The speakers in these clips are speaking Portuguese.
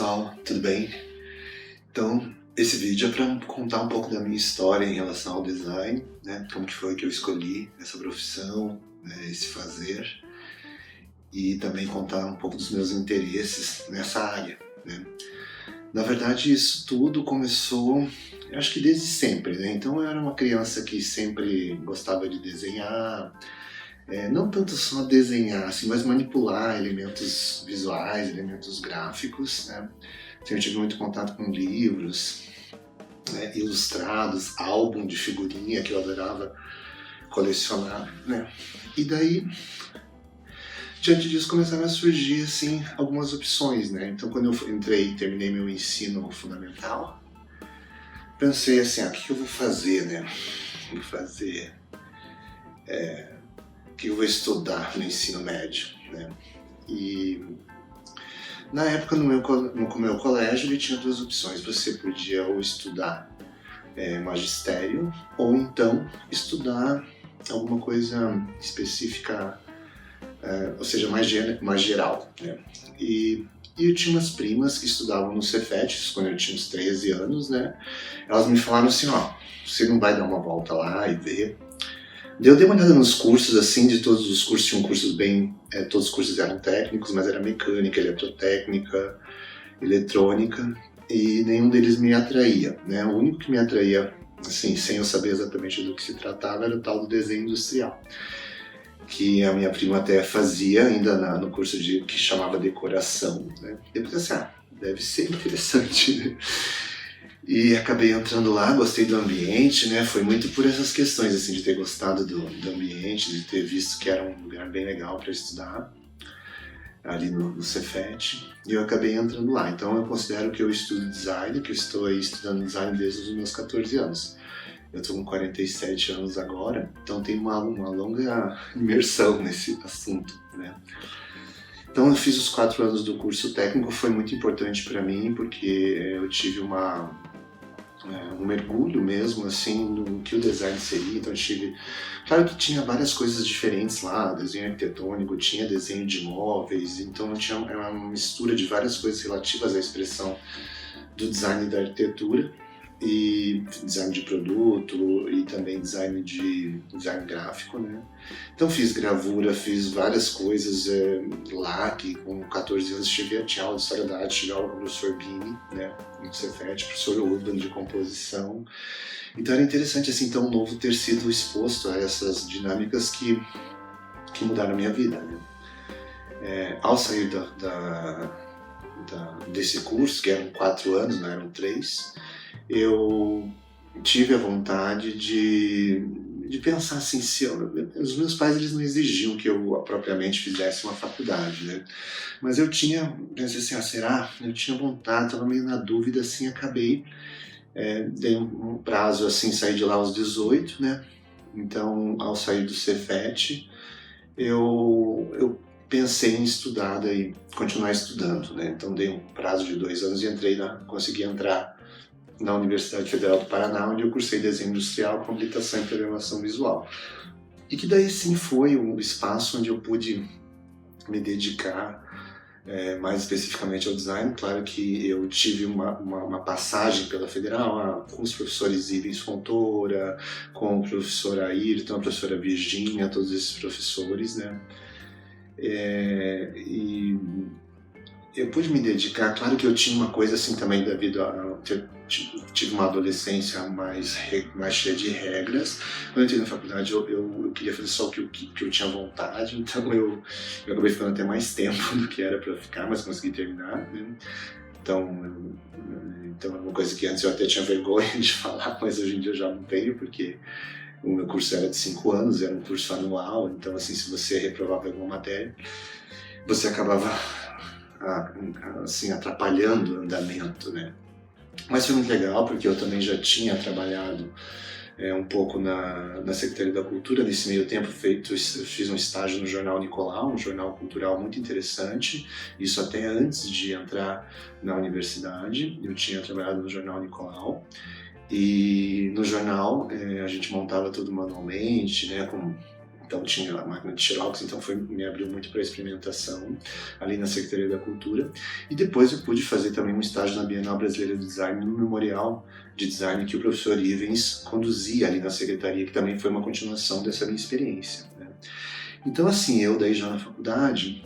pessoal, tudo bem? Então, esse vídeo é para contar um pouco da minha história em relação ao design, né? Como que foi que eu escolhi essa profissão, né? Esse fazer, e também contar um pouco dos meus interesses nessa área, né? Na verdade, isso tudo começou, eu acho que desde sempre, né? Então, eu era uma criança que sempre gostava de desenhar, não tanto só desenhar, assim, mas manipular elementos visuais, elementos gráficos, né? Então, eu tive muito contato com livros, né, ilustrados, álbum de figurinha que eu adorava colecionar, né? E daí, diante disso, começaram a surgir, assim, algumas opções, né? Então, quando eu entrei e terminei meu ensino fundamental, pensei assim, o que eu vou fazer, né? Vou fazer... o que eu vou estudar no ensino médio, né? E na época, no meu colégio, ele tinha duas opções. Você podia ou estudar magistério, ou então estudar alguma coisa específica, ou seja, mais geral, né? E eu tinha umas primas que estudavam no Cefet, quando eu tinha uns 13 anos, né? Elas me falaram assim, você não vai dar uma volta lá e ver? Eu dei uma olhada nos cursos, assim, de todos os cursos, tinham cursos todos os cursos eram técnicos, mas era mecânica, eletrotécnica, eletrônica, e nenhum deles me atraía, né? O único que me atraía, assim, sem eu saber exatamente do que se tratava, era o tal do desenho industrial, que a minha prima até fazia ainda no curso que chamava decoração, né? Depois assim, deve ser interessante, né? E acabei entrando lá, gostei do ambiente, né? Foi muito por essas questões, assim, de ter gostado do ambiente, de ter visto que era um lugar bem legal para estudar, ali no Cefet, e eu acabei entrando lá. Então eu considero que eu estudo design, que eu estou aí estudando design desde os meus 14 anos. Eu estou com 47 anos agora, então tem uma longa imersão nesse assunto, né? Então eu fiz os 4 anos do curso técnico, foi muito importante para mim, porque eu tive um mergulho mesmo, assim, no que o design seria. Então eu tive... Claro que tinha várias coisas diferentes lá, desenho arquitetônico, tinha desenho de móveis, então tinha uma mistura de várias coisas relativas à expressão do design e da arquitetura, e design de produto, e também design gráfico, né? Então fiz gravura, fiz várias coisas lá, que com 14 anos tive a aula de História da Arte, tive aula com o professor Bini, né, no Cefet, professor Urban de composição. Então era interessante, assim, tão novo ter sido exposto a essas dinâmicas que mudaram a minha vida, né? Ao sair desse curso, que eram 4 anos, não eram 3, eu tive a vontade de pensar assim, os meus pais eles não exigiam que eu propriamente fizesse uma faculdade, né? Mas pensei assim, será? Eu tinha vontade, estava meio na dúvida, assim, acabei, dei um prazo, assim, saí de lá aos 18, né? Então, ao sair do Cefet, eu pensei em estudar e continuar estudando, né? Então dei um prazo de 2 anos e consegui entrar na Universidade Federal do Paraná, onde eu cursei desenho industrial com habilitação em programação visual. E que daí sim foi um espaço onde eu pude me dedicar mais especificamente ao design. Claro que eu tive uma passagem pela Federal, com os professores Ivens Fontoura, com o professor Ayrton, a professora Virgínia, todos esses professores, né? E eu pude me dedicar, claro que eu tinha uma coisa assim também devido a tive uma adolescência mais cheia de regras. Quando eu entrei na faculdade eu queria fazer só o que eu tinha vontade, então eu acabei ficando até mais tempo do que era para ficar, mas consegui terminar, né? Então é uma coisa que antes eu até tinha vergonha de falar, mas hoje em dia eu já não tenho, porque o meu curso era de 5 anos, era um curso anual, então assim, se você reprovava alguma matéria, você acabava assim, atrapalhando o andamento, né? Mas foi muito legal, porque eu também já tinha trabalhado um pouco na Secretaria da Cultura. Nesse meio tempo eu fiz um estágio no Jornal Nicolau, um jornal cultural muito interessante, isso até antes de entrar na universidade. Eu tinha trabalhado no Jornal Nicolau, e no jornal a gente montava tudo manualmente, né, com então tinha a máquina de Xerox, então me abriu muito para experimentação ali na Secretaria da Cultura. E depois eu pude fazer também um estágio na Bienal Brasileira de Design, no Memorial de Design que o professor Ivens conduzia ali na Secretaria, que também foi uma continuação dessa minha experiência, né? Então assim, eu daí já na faculdade,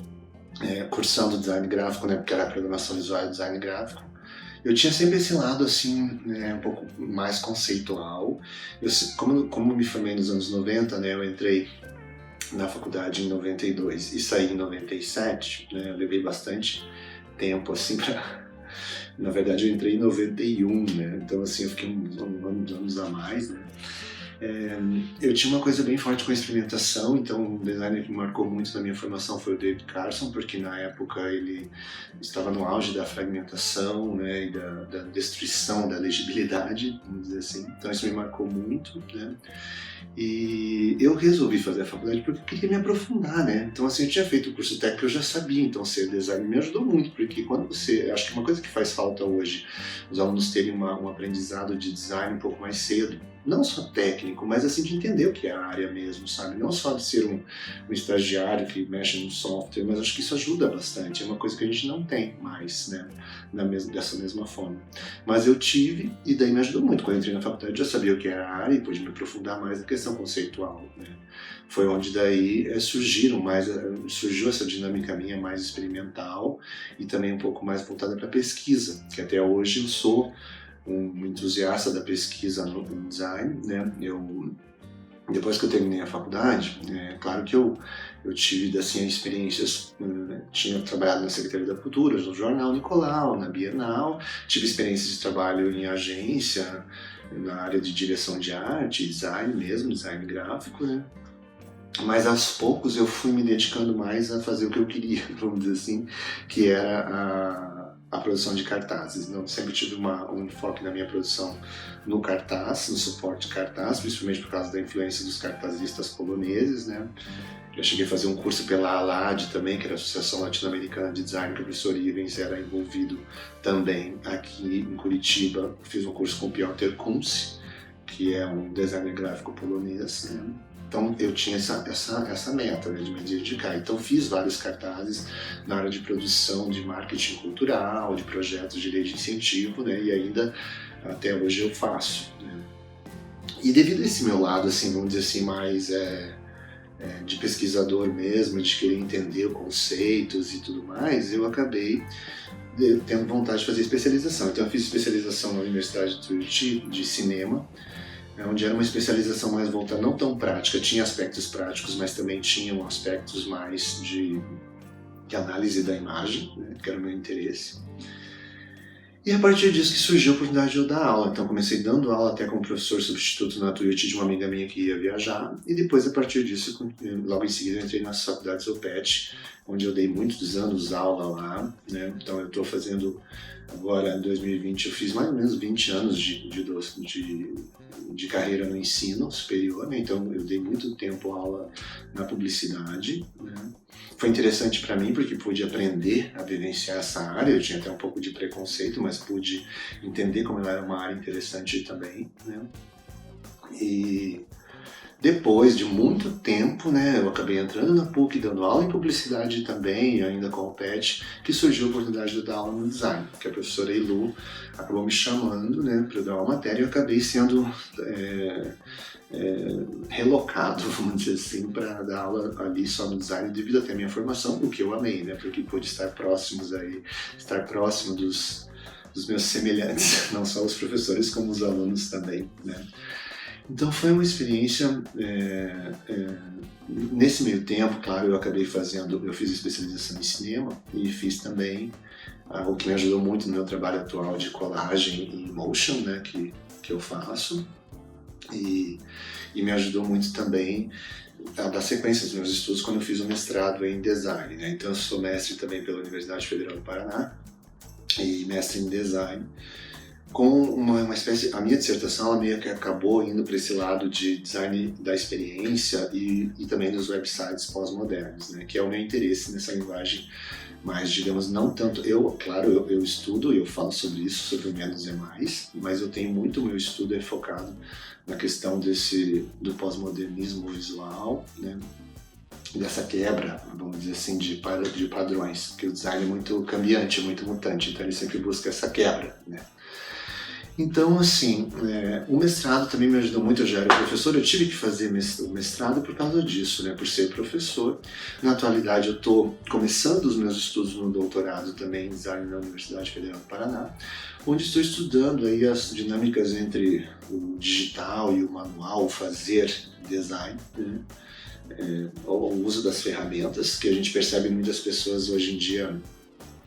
cursando design gráfico, né, porque era programação visual e design gráfico, eu tinha sempre esse lado assim, um pouco mais conceitual. Como me formei nos anos 90, né, eu entrei na faculdade em 92 e saí em 97, né, eu levei bastante tempo assim para... Na verdade eu entrei em 91, né, então assim eu fiquei uns anos a mais, né. Eu tinha uma coisa bem forte com a experimentação, então um designer que me marcou muito na minha formação foi o David Carson, porque na época ele estava no auge da fragmentação, né, e da destruição da legibilidade, vamos dizer assim, então isso me marcou muito, né. E eu resolvi fazer a faculdade porque eu queria me aprofundar, né? Então assim, eu tinha feito o curso técnico, eu já sabia, então ser design me ajudou muito, porque quando acho que uma coisa que faz falta hoje, os alunos terem um aprendizado de design um pouco mais cedo, não só técnico, mas assim de entender o que é a área mesmo, sabe? Não só de ser um estagiário que mexe no software, mas acho que isso ajuda bastante, é uma coisa que a gente não tem mais, né? Dessa mesma forma. Mas eu tive, e daí me ajudou muito. Quando eu entrei na faculdade eu já sabia o que era a área e pude me aprofundar mais na questão conceitual, né? Foi onde daí surgiu essa dinâmica minha mais experimental e também um pouco mais voltada para pesquisa, que até hoje eu sou um entusiasta da pesquisa no design, né? Depois que eu terminei a faculdade, claro que eu tive assim, experiências, tinha trabalhado na Secretaria da Cultura, no Jornal Nicolau, na Bienal, tive experiências de trabalho em agência, na área de direção de arte, design mesmo, design gráfico, né? Mas aos poucos eu fui me dedicando mais a fazer o que eu queria, vamos dizer assim, que era a produção de cartazes. Então, sempre tive um enfoque na minha produção no cartaz, no suporte de cartaz, principalmente por causa da influência dos cartazistas poloneses, né? Já cheguei a fazer um curso pela ALAD também, que era a Associação Latino-Americana de Design, que o professor Ivens era envolvido também aqui em Curitiba. Fiz um curso com o Piotr Kunz, que é um designer gráfico polonês, né? Então eu tinha essa meta, né, de me dedicar. Então fiz vários cartazes na área de produção, de marketing cultural, de projetos de lei de incentivo, né, e ainda até hoje eu faço, né. E devido a esse meu lado, assim, vamos dizer assim, mais de pesquisador mesmo, de querer entender conceitos e tudo mais, eu acabei tendo vontade de fazer especialização. Então eu fiz especialização na Universidade de Tuiuti de cinema, onde era uma especialização mais voltada, não tão prática, tinha aspectos práticos, mas também tinham aspectos mais de análise da imagem, né, que era o meu interesse. E a partir disso que surgiu a oportunidade de eu dar aula. Então comecei dando aula até como professor substituto na Tuiuti de uma amiga minha que ia viajar, e depois a partir disso, logo em seguida eu entrei nas faculdades OPET, onde eu dei muitos anos aula lá, né? Então eu estou fazendo agora, em 2020, eu fiz mais ou menos 20 anos de carreira no ensino superior, né? Então eu dei muito tempo aula na publicidade, né? Foi interessante para mim porque pude aprender a vivenciar essa área. Eu tinha até um pouco de preconceito, mas pude entender como ela era uma área interessante também, né? E depois de muito tempo, né, eu acabei entrando na PUC, dando aula em publicidade também, ainda com o PET, que surgiu a oportunidade de eu dar aula no design, que a professora Ilu acabou me chamando, né, para eu dar uma matéria, e eu acabei sendo relocado, vamos dizer assim, para dar aula ali só no design, devido até a minha formação, o que eu amei, né, porque pude estar próximo dos meus semelhantes, não só os professores, como os alunos também, né. Então foi uma experiência, nesse meio tempo, claro, eu fiz especialização em cinema e fiz também o que me ajudou muito no meu trabalho atual de colagem e motion, né, que eu faço, e me ajudou muito também a dar sequência aos meus estudos quando eu fiz o mestrado em design, né. Então eu sou mestre também pela Universidade Federal do Paraná e mestre em design, com uma espécie, a minha dissertação ela meio que acabou indo para esse lado de design da experiência e também dos websites pós-modernos, né, que é o meu interesse nessa linguagem mas, digamos, não tanto. Eu estudo e eu falo sobre isso, sobre o menos é mais, mas eu tenho muito, meu estudo é focado na questão do pós-modernismo visual, né? Dessa quebra, vamos dizer assim, de padrões, porque o design é muito cambiante, muito mutante, então ele sempre busca essa quebra, né? Então, assim, o mestrado também me ajudou muito. Eu já era professor, eu tive que fazer o mestrado por causa disso, né? Por ser professor. Na atualidade, eu estou começando os meus estudos no doutorado também em design na Universidade Federal do Paraná, onde estou estudando aí as dinâmicas entre o digital e o manual, o fazer design, né? O uso das ferramentas, que a gente percebe muitas pessoas hoje em dia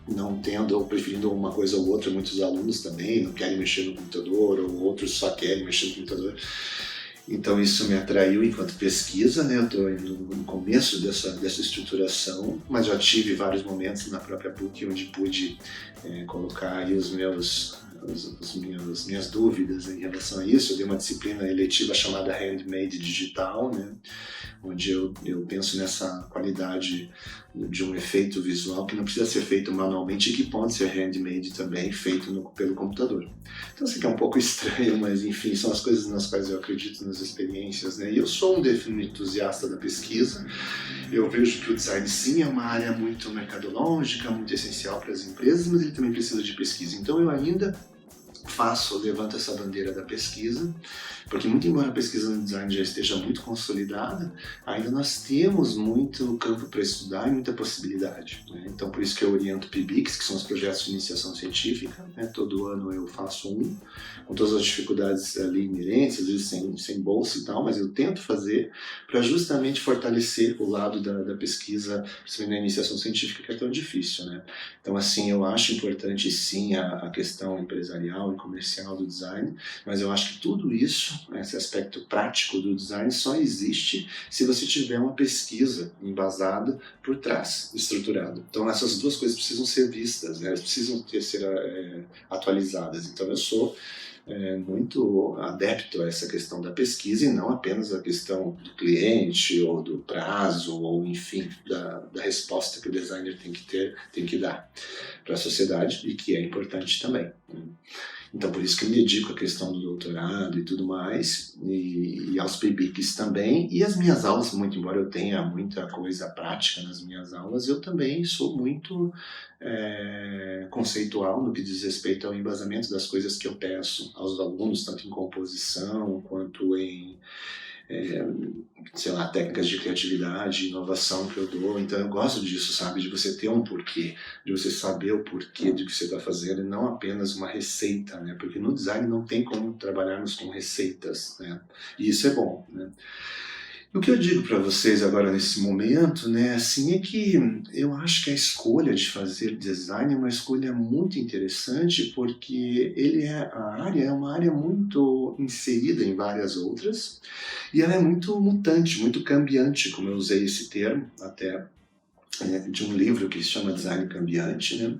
não tendo ou preferindo uma coisa ou outra. Muitos alunos também não querem mexer no computador, ou outros só querem mexer no computador. Então isso me atraiu enquanto pesquisa, né? Eu estou no começo dessa estruturação, mas já tive vários momentos na própria PUC onde pude colocar aí minhas dúvidas em relação a isso. Eu dei uma disciplina eletiva chamada Handmade Digital, né? Onde eu penso nessa qualidade de um efeito visual que não precisa ser feito manualmente e que pode ser handmade também, feito pelo computador. Então, assim, que é um pouco estranho, mas enfim, são as coisas nas quais eu acredito, nas experiências, né? E eu sou um definido entusiasta da pesquisa. Eu vejo que o design, sim, é uma área muito mercadológica, muito essencial para as empresas, mas ele também precisa de pesquisa. Então, eu ainda levanto essa bandeira da pesquisa, porque muito embora a pesquisa no design já esteja muito consolidada, ainda nós temos muito campo para estudar e muita possibilidade, né? Então por isso que eu oriento PIBICs, que são os projetos de iniciação científica, né? Todo ano eu faço um, com todas as dificuldades ali inerentes, às vezes sem bolsa e tal, mas eu tento fazer para justamente fortalecer o lado da pesquisa, principalmente na iniciação científica, que é tão difícil, né? Então assim, eu acho importante sim a questão empresarial e comercial do design, mas eu acho que tudo isso, esse aspecto prático do design, só existe se você tiver uma pesquisa embasada por trás, estruturada. Então essas duas coisas precisam ser vistas, né? Elas precisam ser atualizadas. Então eu sou muito adepto a essa questão da pesquisa e não apenas a questão do cliente ou do prazo ou enfim da resposta que o designer tem que dar para a sociedade, e que é importante também, né? Então, por isso que eu me dedico à questão do doutorado e tudo mais, e aos PIBICs também, e as minhas aulas, muito embora eu tenha muita coisa prática nas minhas aulas, eu também sou muito conceitual no que diz respeito ao embasamento das coisas que eu peço aos alunos, tanto em composição quanto em sei lá, técnicas de criatividade, inovação que eu dou. Então eu gosto disso, sabe? De você ter um porquê, de você saber o porquê do que você está fazendo e não apenas uma receita, né? Porque no design não tem como trabalharmos com receitas, né? E isso é bom, né? O que eu digo para vocês agora nesse momento, né, assim, é que eu acho que a escolha de fazer design é uma escolha muito interessante, porque a área é uma área muito inserida em várias outras, e ela é muito mutante, muito cambiante, como eu usei esse termo até de um livro que se chama Design Cambiante, né?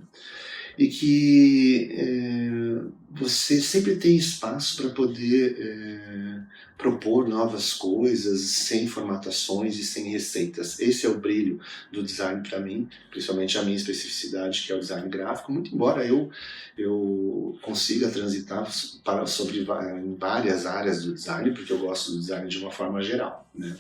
E que você sempre tem espaço para poder propor novas coisas sem formatações e sem receitas. Esse é o brilho do design para mim, principalmente a minha especificidade, que é o design gráfico, muito embora eu consiga transitar em várias áreas do design, porque eu gosto do design de uma forma geral, né?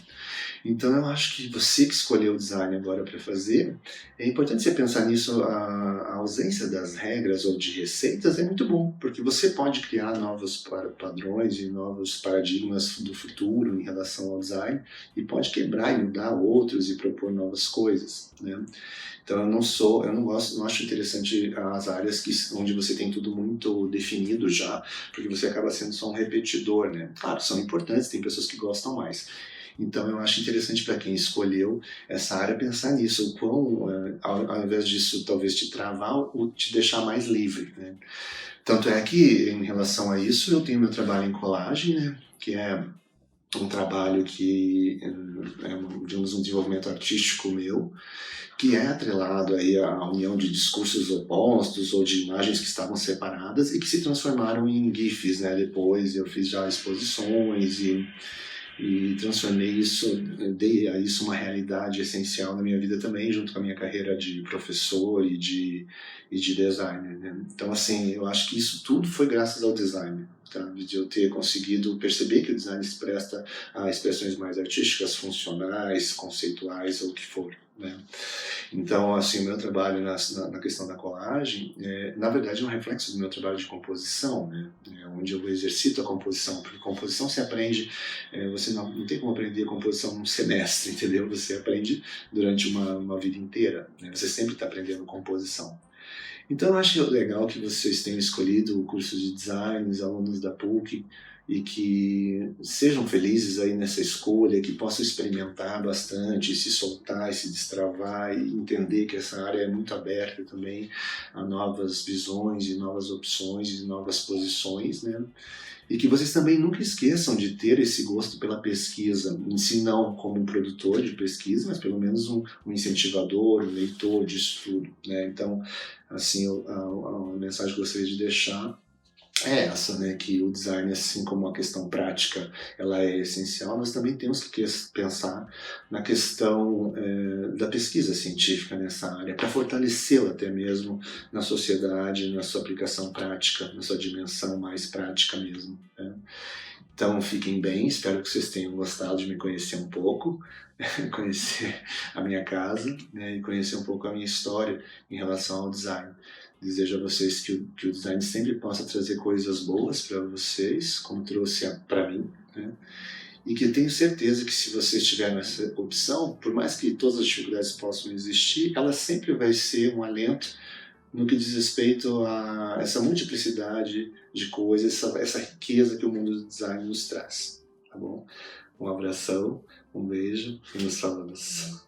Então eu acho que você que escolheu o design agora para fazer, é importante você pensar nisso. A ausência das regras ou de receitas é muito bom, porque você pode criar novos padrões e novos paradigmas do futuro em relação ao design, e pode quebrar e mudar outros e propor novas coisas, né? Então eu não acho interessante as áreas onde você tem tudo muito definido já, porque você acaba sendo só um repetidor, né? Claro, são importantes, tem pessoas que gostam mais. Então eu acho interessante para quem escolheu essa área pensar nisso, o quão, ao invés disso talvez te travar ou te deixar mais livre, né? Tanto é que, em relação a isso, eu tenho meu trabalho em colagem, né? Que é um trabalho que digamos, um desenvolvimento artístico meu, que é atrelado aí à união de discursos opostos ou de imagens que estavam separadas e que se transformaram em GIFs, né? Depois eu fiz já exposições e transformei isso, dei a isso uma realidade essencial na minha vida também, junto com a minha carreira de professor e de designer, né? Então, assim, eu acho que isso tudo foi graças ao design, tá? De eu ter conseguido perceber que o design se presta a expressões mais artísticas, funcionais, conceituais, ou o que for, né? Então, assim, o meu trabalho na questão da colagem, na verdade, é um reflexo do meu trabalho de composição, né? Onde eu exercito a composição, porque composição se aprende, você não tem como aprender composição num semestre, entendeu? Você aprende durante uma vida inteira, né? Você sempre está aprendendo composição. Então, eu acho legal que vocês tenham escolhido o curso de design, os alunos da PUC, e que sejam felizes aí nessa escolha, que possam experimentar bastante, se soltar, se destravar e entender que essa área é muito aberta também a novas visões e novas opções e novas posições, né? E que vocês também nunca esqueçam de ter esse gosto pela pesquisa, em si não como um produtor de pesquisa, mas pelo menos um incentivador, um leitor de estudo, né? Então, assim, a mensagem que eu gostaria de deixar é essa, né, que o design, assim como a questão prática, ela é essencial, nós também temos que pensar na questão da pesquisa científica nessa área, para fortalecê-la até mesmo na sociedade, na sua aplicação prática, na sua dimensão mais prática mesmo, né? Então, fiquem bem, espero que vocês tenham gostado de me conhecer um pouco, conhecer a minha casa, né, e conhecer um pouco a minha história em relação ao design. Desejo a vocês que o design sempre possa trazer coisas boas para vocês, como trouxe para mim, né? E que eu tenho certeza que se vocês tiverem essa opção, por mais que todas as dificuldades possam existir, ela sempre vai ser um alento no que diz respeito a essa multiplicidade de coisas, essa riqueza que o mundo do design nos traz, tá bom? Um abração, um beijo e nos falamos.